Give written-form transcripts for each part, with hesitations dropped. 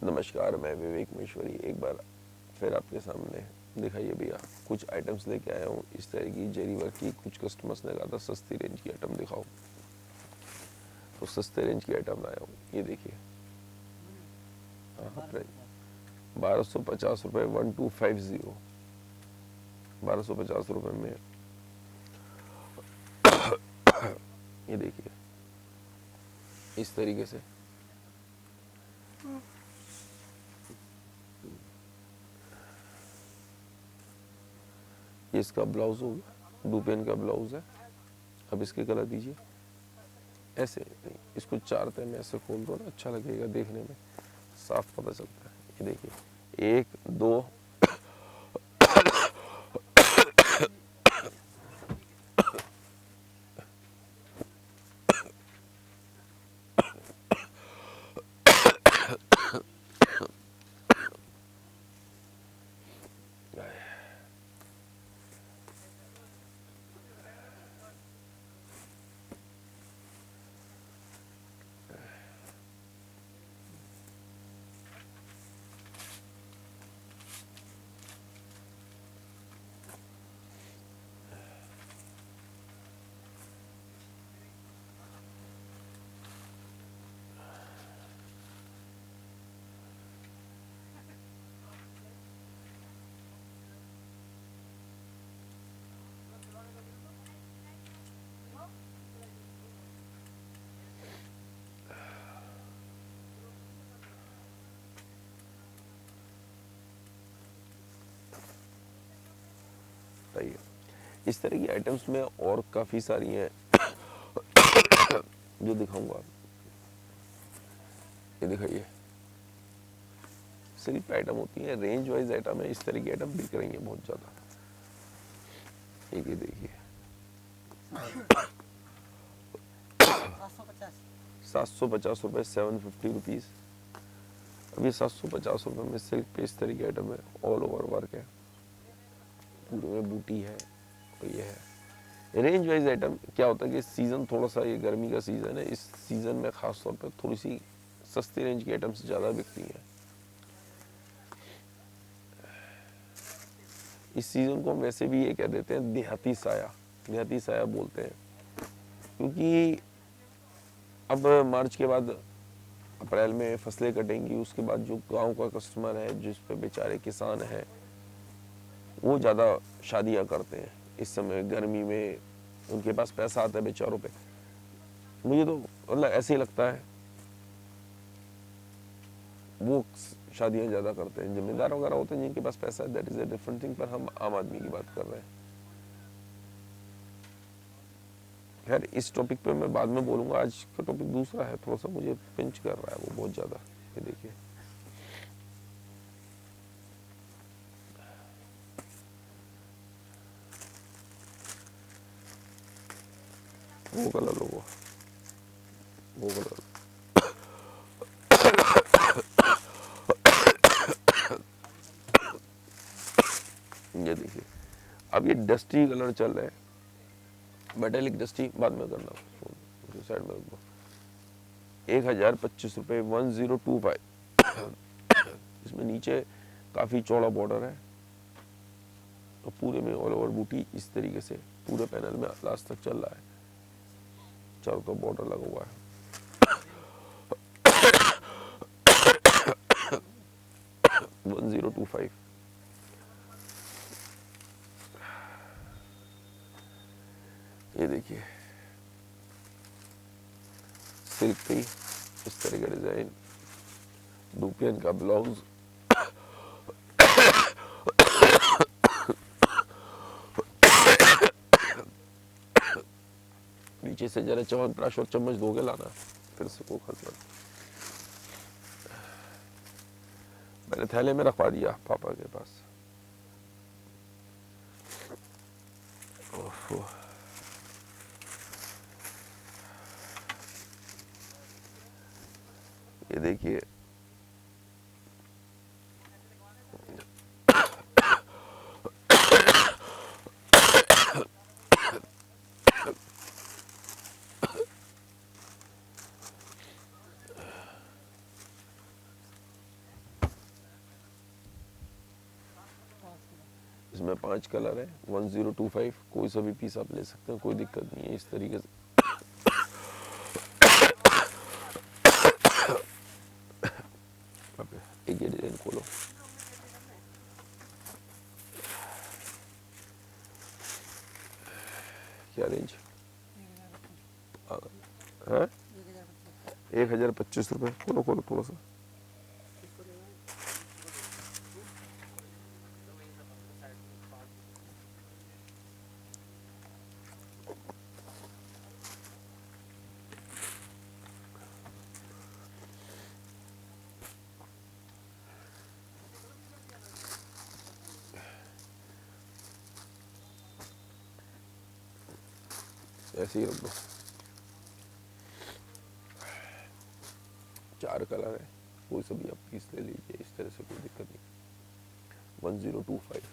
नमस्कार, मैं विवेक महेश्वरी एक बार फिर आपके सामने दिखाइए भैया कुछ आइटम्स लेके आया हूँ। इस तरह की जरी वर्क की कुछ कस्टमर्स ने कहा था सस्ती रेंज की आइटम दिखाओ, तो सस्ते रेंज की आइटम लाया हूँ। ये देखिए, हाँ, 1250 रुपये, 1250, 1250 रुपये में ये देखिए इस तरीके से। ये इसका ब्लाउज होगा, डुपेन का ब्लाउज है। अब इसके कलर दीजिए, ऐसे नहीं, इसको चार तह में ऐसे खोल दो ना, अच्छा लगेगा देखने में, साफ पता चलता है। ये देखिए, एक दो, बताइए। इस तरह की आइटम्स में और काफ़ी सारी हैं जो दिखाऊंगा। ये दिखाइए, सिल्क आइटम होती है, रेंज वाइज आइटम है। इस तरह की आइटम बिक रही है बहुत ज़्यादा। एक ये देखिए, 750 रुपये, 750 रुपीज़। अब ये 750 रुपये में सिल्क पे इस तरह की आइटम है, ऑल ओवर वर्क है, पूरे में बूटी है, और ये है। रेंज वाइज आइटम क्या होता है कि सीज़न थोड़ा सा, ये गर्मी का सीज़न है, इस सीज़न में ख़ास तौर पे थोड़ी सी सस्ती रेंज की आइटम्स ज़्यादा बिकती हैं। इस सीज़न को हम वैसे भी ये कह देते हैं देहाती साया, देहाती साया बोलते हैं, क्योंकि अब मार्च के बाद अप्रैल में फसलें कटेंगी, उसके बाद जो गांव का कस्टमर है, जिस पे बेचारे किसान हैं, वो ज़्यादा शादियां करते हैं इस समय गर्मी में, उनके पास पैसा आता है बेचारों पे। मुझे तो मतलब ऐसे ही लगता है वो शादियां ज़्यादा करते हैं, जिम्मेदार वगैरह होते हैं जिनके पास पैसा है, that is a different thing, पर हम आम आदमी की बात कर रहे हैं। खैर, इस टॉपिक पे मैं बाद में बोलूँगा, आज का टॉपिक दूसरा है, थोड़ा सा मुझे पिंच कर रहा है वो बहुत ज़्यादा। ये देखिए, वो कलर लो, वो कलर। ये देखिए, अब ये डस्टी कलर चल रहे हैं, मेटेलिक डस्टी बाद में करना, साइड में रखो। 1025 रुपये, 1025। इसमें नीचे काफ़ी चौड़ा बॉर्डर है, तो पूरे में ऑल ओवर बूटी इस तरीके से पूरे पैनल में लास्ट तक चल रहा है, चारों तरफ बॉर्डर लगा हुआ है। 1025। ये देखिए, सिल्क पे इस तरह का डिजाइन, डुपियन का ब्लाउज, नीचे से जरा च्यवनप्राश और चम्मच धोके लाना, फिर से वो खसना। मैंने थैले में रखवा दिया पापा के पास। ओह, ये देखिए, इसमें 5 कलर है, 1025, कोई सा भी पीस आप ले सकते हैं, कोई दिक्कत नहीं है। इस तरीके से एक ये डिजाइन खोलो, क्या रेंज है? 1025 रुपये। खोलो खोलो थोड़ा सा, ऐसे ही रख दो। 4 कलर है, कोई सा भी आप पीस ले लीजिए, इस तरह से कोई दिक्कत नहीं। 1025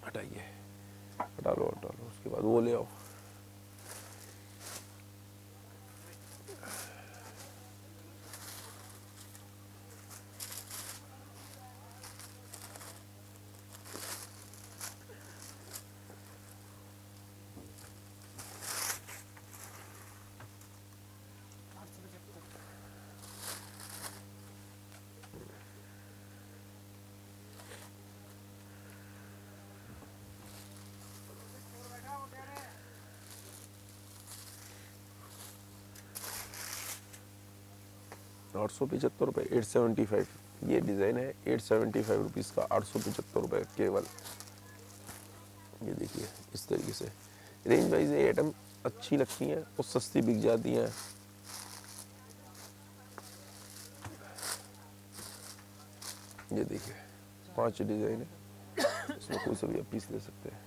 हटाइए, हटा लो हटा लो। उसके बाद वो ले आओ, ₹875, 875। ये डिज़ाइन है 875 रुपीज़ का, 875 रुपये केवल। ये देखिए इस तरीके से रेंज वाइज ये आइटम अच्छी लगती हैं और सस्ती बिक जाती हैं। ये देखिए 5 डिज़ाइन है, इसमें कोई सा भी आप पीस ले सकते हैं।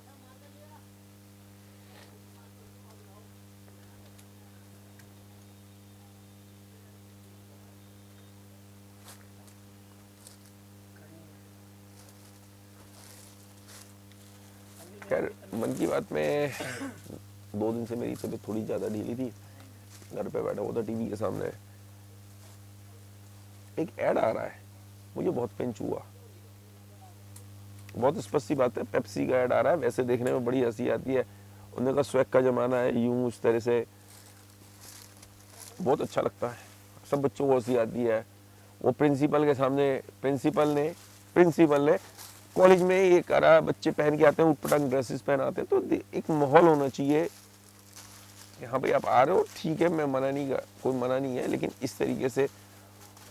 खैर मन की बात में 2 दिन से मेरी तबीयत थोड़ी ज़्यादा ढीली थी, घर पे बैठा हुआ था टीवी के सामने, एक ऐड आ रहा है, मुझे बहुत पिंच हुआ। बहुत स्पष्ट सी बात है, पेप्सी का ऐड आ रहा है, वैसे देखने में बड़ी हंसी आती है। उन्होंने कहा स्वैग का ज़माना है, यूं उस तरह से बहुत अच्छा लगता है, सब बच्चों को हंसी आती है। वो प्रिंसिपल के सामने प्रिंसिपल ने कॉलेज में ये करा, बच्चे पहन के आते हैं ऊटपटांग ड्रेसेस पहन आते हैं, तो एक माहौल होना चाहिए कि हाँ भाई आप आ रहे हो, ठीक है, मैं मना नहीं कर, कोई मना नहीं है, लेकिन इस तरीके से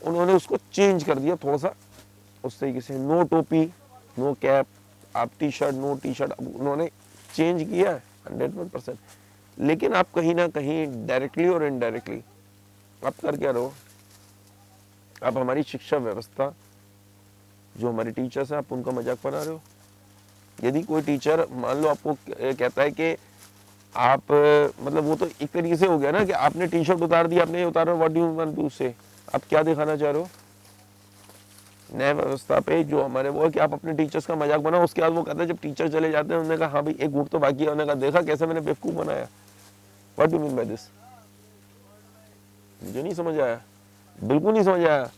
उन्होंने उसको चेंज कर दिया थोड़ा सा उस तरीके से। नो टोपी, नो कैप, आप T shirt, no T shirt, उन्होंने चेंज किया 100%। लेकिन आप कहीं ना कहीं डायरेक्टली और इनडायरेक्टली आप कर क्या रहे हो, आप हमारी शिक्षा व्यवस्था, जो हमारे टीचर्स हैं, आप उनका मजाक बना रहे हो। यदि कोई टीचर मान लो आपको कहता है कि आप मतलब वो तो एक तरीके से हो गया ना कि आपने टी शर्ट उतार दी, आपने ये उतारा, what do you want to say, आप क्या दिखाना चाह रहे हो। न्याय व्यवस्था पे जो हमारे वो है कि आप अपने टीचर्स का मजाक बनाओ। उसके बाद वो कहते हैं जब टीचर चले जाते हैं, उन्होंने कहा हाँ भाई एक गुट तो बाकी है, उन्होंने कहा देखा कैसे मैंने बेवकूफ बनाया, what do mean by this. मुझे नहीं समझ आया, बिल्कुल नहीं समझ आया।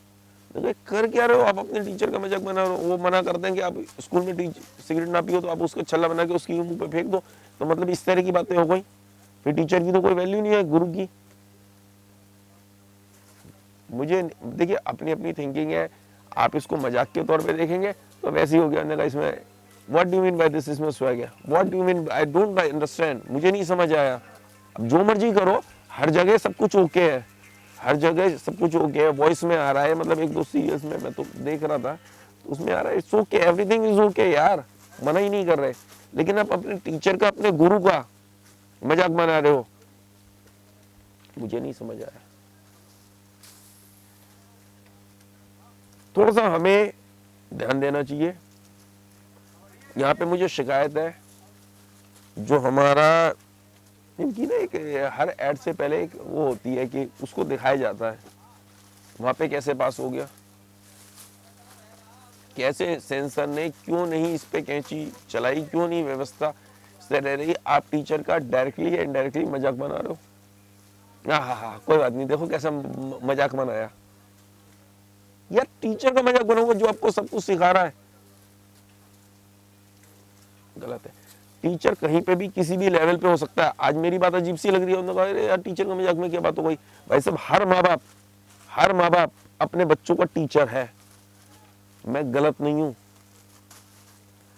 कर क्या रहे हो आप, अपने टीचर का मजाक बना रहे हो। वो मना करते हैं कि आप स्कूल में सिगरेट ना पियो, तो आप उसका छल्ला बना के उसकी मुंह पे फेंक दो, तो मतलब इस तरह की बातें हो गई। फिर टीचर की तो कोई वैल्यू नहीं है, गुरु की। मुझे देखिए अपनी अपनी थिंकिंग है, आप इसको मजाक के तौर पे देखेंगे तो वैसे ही हो गया। का इसमें what do mean by this, इसमें स्वैग है, what do mean, I don't understand, मुझे नहीं समझ आया। अब जो मर्जी करो, हर जगह सब कुछ ओके है, हर जगह सब कुछ ओके है। वॉइस में आ रहा है, मतलब 1-2 सीरियल्स में मैं तो देख रहा था, तो उसमें आ रहा है it's okay, everything is okay यार, मना ही नहीं कर रहे। लेकिन आप अपने टीचर का, अपने गुरु का मजाक बना रहे हो, मुझे नहीं समझ आया। थोड़ा सा हमें ध्यान देना चाहिए। यहाँ पे मुझे शिकायत है, जो हमारा इनकी ना एक हर ऐड से पहले एक वो होती है कि उसको दिखाया जाता है, वहां पे कैसे पास हो गया, कैसे सेंसर ने क्यों नहीं इस पे कैंची चलाई, क्यों नहीं व्यवस्था रह रही। आप टीचर का डायरेक्टली या इनडायरेक्टली मजाक बना रहे हो। हाँ कोई बात नहीं, देखो कैसा मजाक बनाया यार। टीचर का मजाक बनाऊंगा जो आपको सब कुछ सिखा रहा है। गलत है। टीचर कहीं पे भी किसी भी लेवल पे हो सकता है। आज मेरी बात अजीब सी लग रही है, उन्होंने कहा अरे यार टीचर का मजाक में क्या बात हो गई। भाई साहब हर माँ बाप अपने बच्चों का टीचर है, मैं गलत नहीं हूं।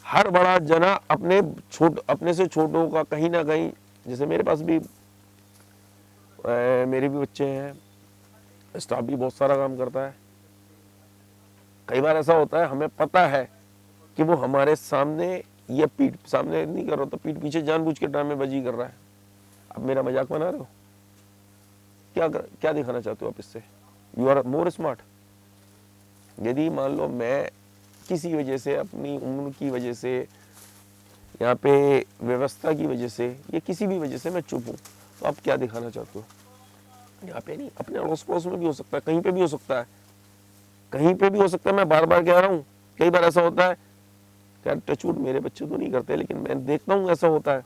हर बड़ा जना अपने से छोटों का कहीं ना कहीं, जैसे मेरे पास भी मेरे भी बच्चे हैं, स्टाफ भी बहुत सारा काम करता है। कई बार ऐसा होता है हमें पता है कि वो हमारे सामने या पीठ सामने नहीं कर रहा, तो पीठ पीछे जानबूझ के ड्रामेबाजी कर रहा है। आप मेरा मजाक बना रहे हो, क्या दिखाना चाहते हो आप इससे? You are more smart. यदि मान लो मैं किसी वजह से, अपनी उम्र की वजह से, यहाँ पे व्यवस्था की वजह से या किसी भी वजह से मैं चुप हूँ, तो आप क्या दिखाना चाहते हो? यहाँ पे नहीं, अपने अड़ोस पड़ोस में भी हो सकता है, कहीं पे भी हो सकता है, कहीं पे भी हो सकता है। मैं बार बार कह रहा हूँ, कई बार ऐसा होता है, यार टचवुड मेरे बच्चे तो नहीं करते, लेकिन मैं देखता हूँ ऐसा होता है,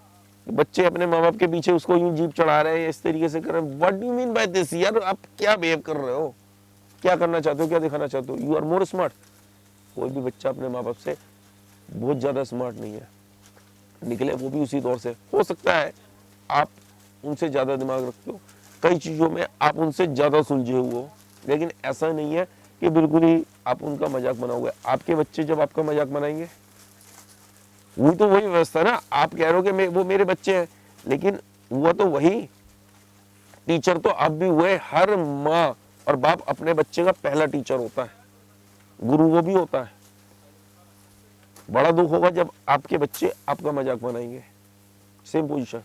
बच्चे अपने माँ बाप के पीछे उसको यूं जीप चढ़ा रहे हैं, इस तरीके से कर रहे हैं। What do you mean by this? यार आप क्या बिहेव कर रहे हो, क्या करना चाहते हो, क्या दिखाना चाहते हो? You are more smart. कोई भी बच्चा अपने माँ बाप से बहुत ज्यादा स्मार्ट नहीं है, निकले वो भी उसी दौर से। हो सकता है आप उनसे ज्यादा दिमाग रखते हो, कई चीजों में आप उनसे ज्यादा सुलझे हुए हो, लेकिन ऐसा नहीं है कि बिल्कुल ही आप उनका मजाक बनाओगे। आपके बच्चे जब आपका मजाक बनाएंगे, वो तो वही व्यवस्था है ना। आप कह रहे हो कि वो मेरे बच्चे हैं, लेकिन वो तो वही टीचर तो आप भी हुए। हर माँ और बाप अपने बच्चे का पहला टीचर होता है, गुरु वो भी होता है। बड़ा दुख होगा जब आपके बच्चे आपका मजाक बनाएंगे। सेम पोजीशन,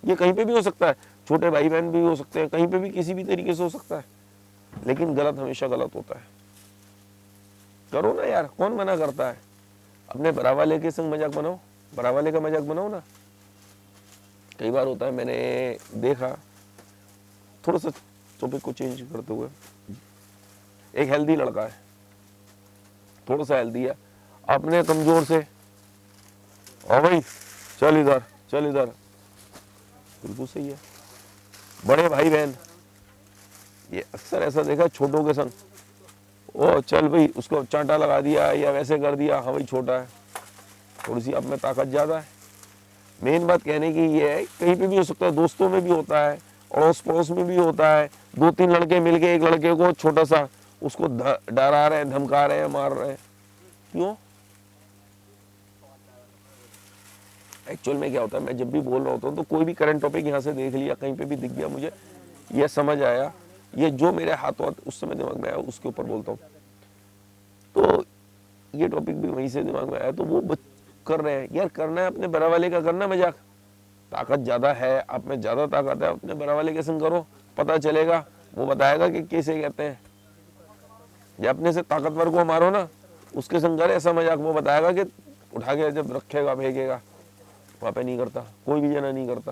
ये कहीं पे भी हो सकता है, छोटे भाई बहन भी हो सकते हैं, कहीं पे भी किसी भी तरीके से हो सकता है, लेकिन गलत हमेशा गलत होता है। करो ना यार, कौन मना करता है? अपने बड़ा वाले के संग मजाक बनाओ, बड़ा वाले का मजाक बनाओ ना। कई बार होता है, मैंने देखा, थोड़ा सा टॉपिक को चेंज करते हुए, एक हेल्दी लड़का है, थोड़ा सा हेल्दी है, अपने कमजोर से ओ भाई चल इधर चल इधर, बिल्कुल सही है। बड़े भाई बहन, ये अक्सर ऐसा देखा छोटों के संग, ओ चल भाई उसको चांटा लगा दिया या वैसे कर दिया, हाँ भाई छोटा है, थोड़ी सी अब में ताकत ज्यादा है। मेन बात कहने की ये है, कहीं पे भी हो सकता है, दोस्तों में भी होता है, अड़ोस पड़ोस में भी होता है। दो तीन लड़के मिलके एक लड़के को छोटा सा उसको डरा रहे हैं, धमका रहे हैं, मार रहे हैं। क्यों? एक्चुअल में क्या होता है, मैं जब भी बोल रहा होता हूँ तो कोई भी करंट टॉपिक यहाँ से देख लिया, कहीं पे भी दिख गया मुझे, ये समझ आया, ये जो मेरे हाथों हाथ उस समय दिमाग में आया उसके ऊपर बोलता हूँ। तो ये टॉपिक भी वहीं से दिमाग में आया, तो वो कर रहे हैं। यार करना है अपने बड़ा वाले का, करना मजाक, ताकत ज्यादा है आप में, ज्यादा ताकत है, अपने बड़ा वाले के संग करो, पता चलेगा, वो बताएगा कि कैसे कहते हैं। या अपने से ताकतवर को मारो ना, उसके संग करे ऐसा मजाक, वो बताएगा कि उठा के जब रखेगा फेंकेगा। वहां पे नहीं करता, कोई भी जना नहीं करता,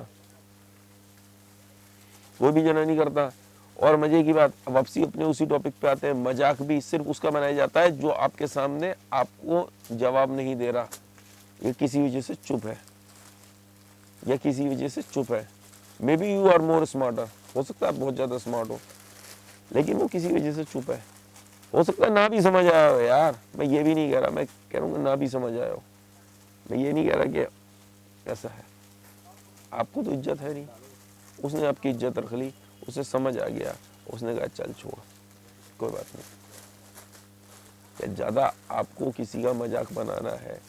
कोई भी जना नहीं करता। और मजे की बात, वापसी अपने उसी टॉपिक पे आते हैं, मजाक भी सिर्फ उसका बनाया जाता है जो आपके सामने आपको जवाब नहीं दे रहा, ये किसी वजह से चुप है, या किसी वजह से चुप है। Maybe you are more smarter, हो सकता है आप बहुत ज्यादा स्मार्ट हो, लेकिन वो किसी वजह से चुप है। हो सकता है ना भी समझ आया हो यार, मैं ये भी नहीं कह रहा, मैं कह रहा हूँ ना भी समझ आया हो, मैं ये नहीं कह रहा कि ऐसा है। आपको तो इज्जत है नहीं, उसने आपकी इज्जत रख ली, उसे समझ आ गया, उसने कहा चल छोड़ कोई बात नहीं। ज्यादा आपको किसी का मजाक बनाना है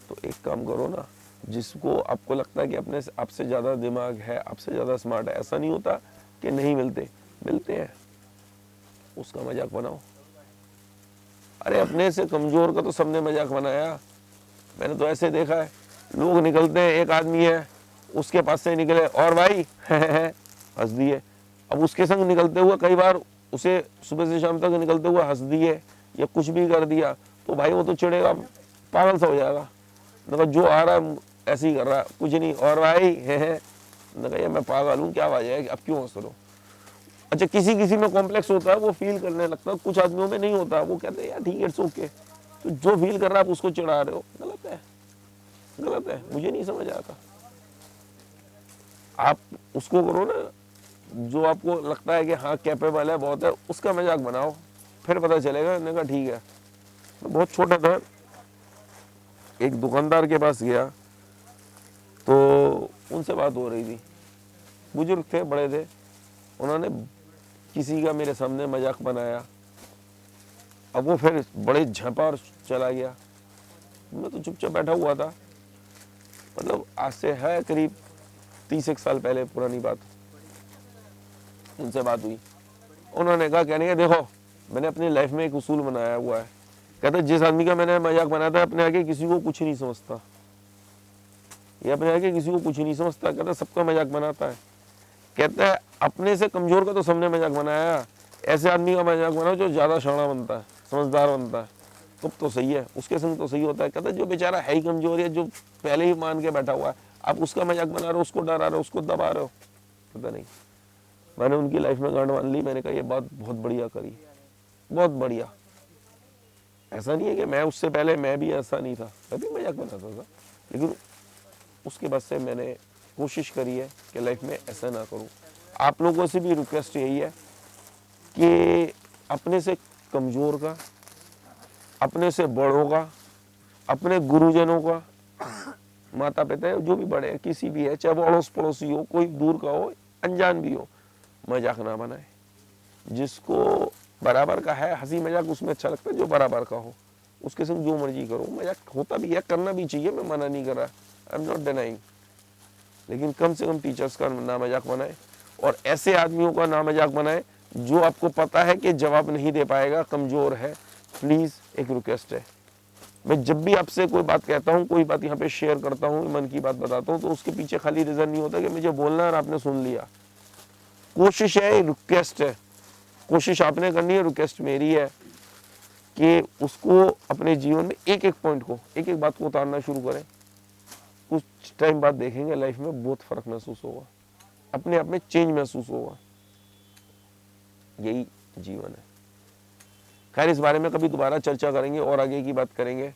तो एक काम करो ना, जिसको आपको लगता है कि अपने आपसे ज्यादा दिमाग है, आपसे ज्यादा स्मार्ट है, ऐसा नहीं होता कि नहीं मिलते, मिलते हैं, उसका मजाक बनाओ। अरे अपने से कमजोर का तो सबने मजाक बनाया, मैंने तो ऐसे देखा है, लोग निकलते हैं, एक आदमी है उसके पास से निकले और भाई हंस दिए। अब उसके संग निकलते हुए कई बार उसे सुबह से शाम तक निकलते हुए हंस दिए या कुछ भी कर दिया, तो भाई वो तो चिढ़ेगा, पागल सा हो जाएगा, मतलब जो आ रहा है ऐसे ही कर रहा है, कुछ नहीं, और भाई ये मैं पागल हूँ, क्या वजह है, अब क्यों हंस रहे हो? अच्छा किसी किसी में कॉम्प्लेक्स होता है, वो फील करने लगता है, कुछ आदमियों में नहीं होता, वो कहते हैं यार ठीक है इट्स ओके। तो जो फील कर रहा है आप उसको चिढ़ा रहे हो, गलत है, गलत है, मुझे नहीं समझ आता। आप उसको करो ना जो आपको लगता है कि हाँ कैपेबल है, बहुत है, उसका मजाक बनाओ, फिर पता चलेगा। मैंने कहा ठीक है। मैं बहुत छोटा था, एक दुकानदार के पास गया, तो उनसे बात हो रही थी, बुजुर्ग थे, बड़े थे, उन्होंने किसी का मेरे सामने मजाक बनाया, अब वो फिर बड़े झपा और चला गया। मैं तो चुपचाप बैठा हुआ था। मतलब आज से है करीब 30 साल पहले पुरानी बात। उनसे बात हुई, उन्होंने कहा, कहने का देखो मैंने अपनी लाइफ में एक उसूल बनाया हुआ है, कहते जिस आदमी का मैंने मजाक बनाया था अपने आगे किसी को कुछ नहीं समझता, ये अपने आगे किसी को कुछ नहीं समझता, कहता सबका मजाक बनाता है, कहता है अपने से कमजोर का तो सबने मजाक बनाया, ऐसे आदमी का मजाक बनाओ जो ज्यादा शाना बनता है, समझदार बनता है, तो सही है, उसके संग तो सही होता है। कहता जो बेचारा है ही कमजोर है, जो पहले ही मान के बैठा हुआ है, आप उसका मजाक बना रहे हो, उसको डरा रहे हो, उसको दबा रहे हो। पता नहीं, मैंने उनकी लाइफ में गांड मान ली। मैंने कहा ये बात बहुत बढ़िया करी, बहुत बढ़िया। ऐसा नहीं है कि मैं उससे पहले मैं भी ऐसा नहीं था, मैं भी मजाक बनाता था, लेकिन उसके बाद से मैंने कोशिश करी है कि लाइफ में ऐसा ना करूं। आप लोगों से भी रिक्वेस्ट यही है कि अपने से कमजोर का, अपने से बड़ों का, अपने गुरुजनों का, माता पिता जो भी बड़े हैं, किसी भी है, चाहे वो अड़ोस पड़ोसी हो, कोई दूर का हो, अनजान भी हो, मजाक ना बनाए। जिसको बराबर का है, हंसी मजाक उसमें अच्छा लगता है, जो बराबर का हो उसके संग जो मर्जी करो। मजाक होता भी है, करना भी चाहिए, मैं मना नहीं कर रहा, आई एम नॉट डिनाइंग, लेकिन कम से कम टीचर्स का ना मजाक बनाए और ऐसे आदमियों का ना मजाक बनाए जो आपको पता है कि जवाब नहीं दे पाएगा, कमजोर है। प्लीज एक रिक्वेस्ट है, मैं जब भी आपसे कोई बात कहता हूँ, कोई बात यहाँ पे शेयर करता हूँ, मन की बात बताता हूँ, तो उसके पीछे खाली रीजन नहीं होता कि मुझे बोलना है और आपने सुन लिया। कोशिश है, रिक्वेस्ट है, कोशिश आपने करनी है, रिक्वेस्ट मेरी है कि उसको अपने जीवन में एक एक पॉइंट को, एक एक बात को उतारना शुरू करें। कुछ टाइम बाद देखेंगे लाइफ में बहुत फर्क महसूस होगा, अपने आप में चेंज महसूस होगा। यही जीवन है। खैर, इस बारे में कभी दोबारा चर्चा करेंगे और आगे की बात करेंगे।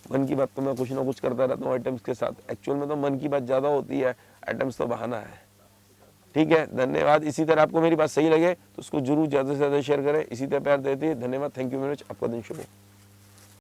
मन की बात तो मैं कुछ ना कुछ करता रहता हूँ आइटम्स के साथ, एक्चुअल में तो मन की बात ज्यादा होती है, आइटम्स तो बहाना है। ठीक है, धन्यवाद। इसी तरह आपको मेरी बात सही लगे तो उसको जरूर ज्यादा से ज्यादा शेयर करें। इसी तरह प्यार देते, धन्यवाद, थैंक यू वेरी मच। आपका दिन शुभ हो।